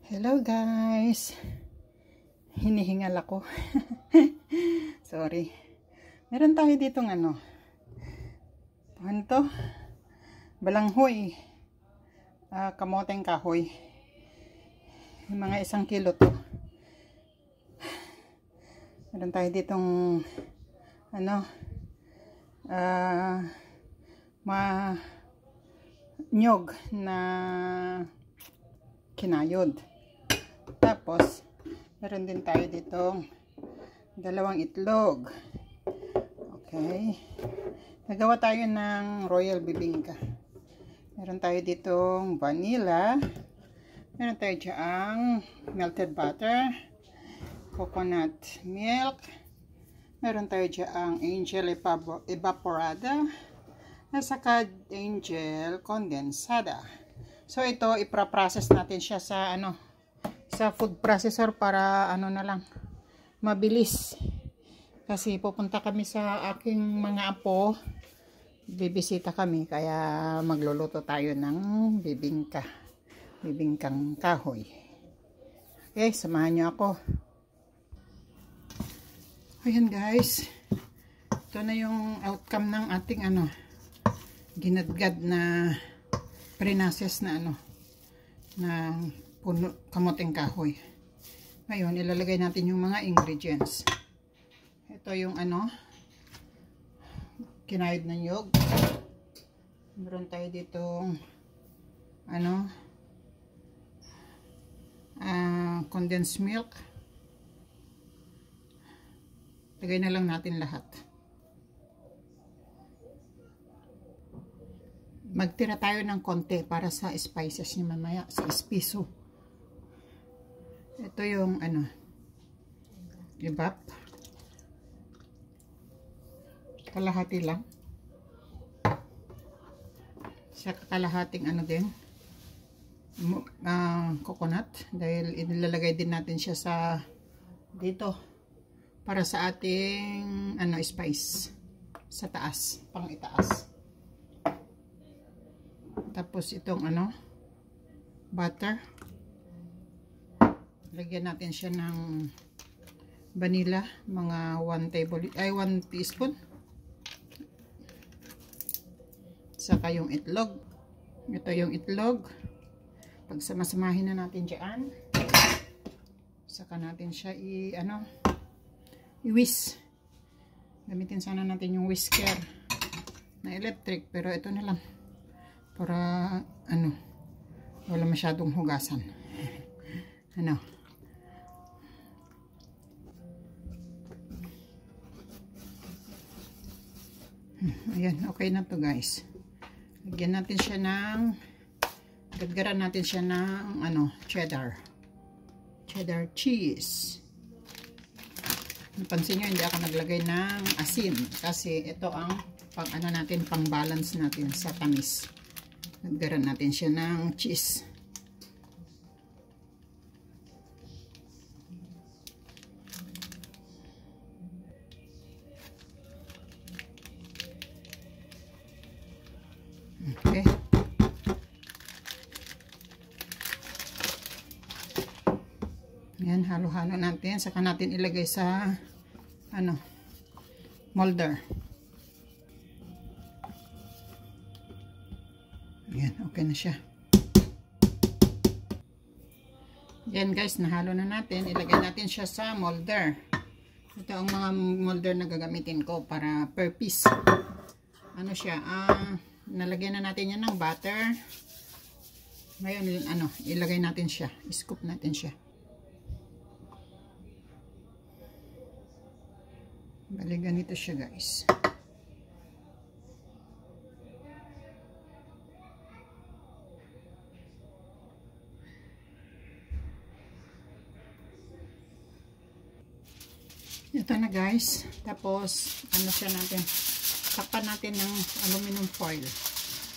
Hello guys, hinihingal ako. Sorry. Meron tayo ditong ano to? Balanghoy, kamoteng kahoy. Yung mga 1 kilo to. Meron tayo ditong nyog na kinayod. Tapos, meron din tayo ditong 2 itlog. Okay. Nagawa tayo ng royal bibingka. Meron tayo ditong vanilla. Meron tayo dyang melted butter, coconut milk. Meron tayo dyang angel evaporada, at saka angel condensada. So ito, ipra-process natin siya sa sa food processor para na lang mabilis. Kasi pupunta kami sa aking mga apo, bibisita kami, kaya magluluto tayo ng bibingkang kahoy. Okay, samahan niyo ako. Ayan guys, ito na yung outcome ng ating ginadgad na pre-process na na puno kamoteng kahoy. Ngayon ilalagay natin yung mga ingredients. Ito yung kinayod na nyog. Meron tayo ditong condensed milk. Lagay na lang natin lahat. Magtira tayo ng konti para sa spices niya mamaya, sa espiso. Ito yung evap. Kalahati lang. Sa kalahating din, coconut. Dahil inilalagay din natin siya sa dito para sa ating spice sa taas, pang itaas. Tapos itong butter. Lagyan natin siya ng vanilla, mga 1 teaspoon. Saka yung itlog. Ito yung itlog. Pagsamasamahin na natin diyan. Saka natin siya i-whisk. Gamitin sana natin yung whisker na electric, pero ito na lang. Para wala masyadong hugasan. Ayan, okay na to guys. Lagyan natin siya ng gagaran natin siya ng cheddar cheese. Napansin nyo, hindi ako naglagay ng asin kasi ito ang natin, pang balance natin sa tamis. Naggaran natin siya ng cheese. Okay. Yan, halo-halo natin. Saka natin ilagay sa molder. Ayan, okay na siya. Yan guys, nahalo na natin. Ilagay natin siya sa molder. Ito ang mga molder na gagamitin ko para per piece. Nalagyan na natin yan ng butter. Ngayon, ilagay natin siya. Scoop natin siya. Bali, ganito siya guys. Ito na guys. Tapos, siya natin. Takpan natin ng aluminum foil.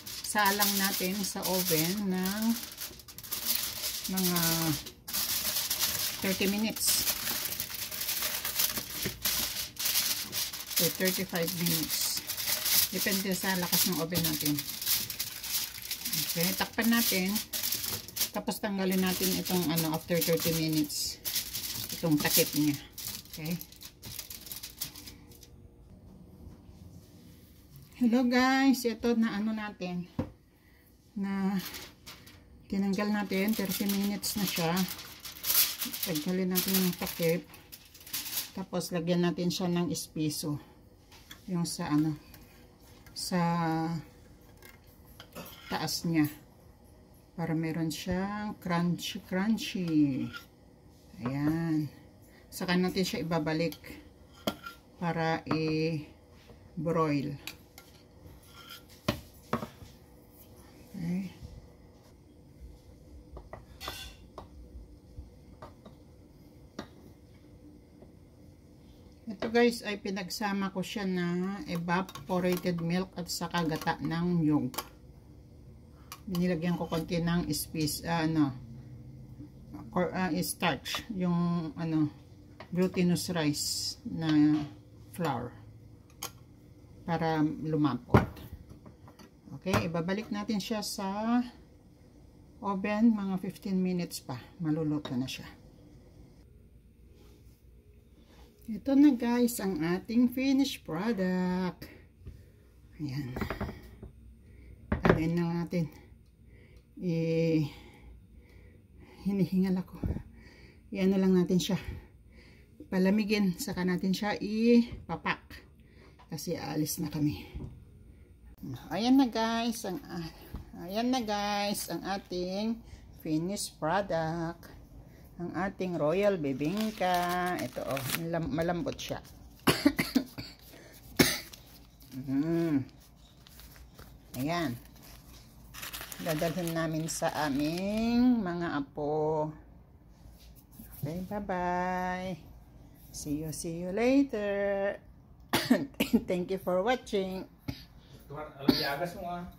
Salang natin sa oven ng mga 30 minutes. So, 35 minutes. Depende sa lakas ng oven natin. Okay, takpan natin. Tapos tanggalin natin itong ano after 30 minutes. Itong takip niya. Okay? Hello guys, ito na ano natin. Na tinanggal natin, 30 minutes na siya. Tanggalin natin yung takip. Tapos lagyan natin siya ng espiso. Yung sa ano, sa taas niya. Para meron siyang crunchy. Ayan. Saka natin siya ibabalik para i-broil. Okay. Ito guys ay pinagsama ko siya na evaporated milk at saka gata ng nyug. Nilagyan ko konti ng starch, yung glutinous rice na flour para lumapot. Okay, ibabalik natin siya sa oven, mga 15 minutes pa, maluluto na siya. Ito na guys ang ating finished product. Ayan. Ayan na natin. Hinihingal ako. Iyan na lang natin siya. Palamigin. Saka natin siya ipapak. Kasi aalis na kami. Ayan na guys. Ayan na guys ang ating finished product. Ang ating royal bibingka. Ito oh, malambot siya. Ayan. Dadalhin namin sa aming mga apo. Okay, bye-bye. See you later. Thank you for watching. Alam, iagas mo ah.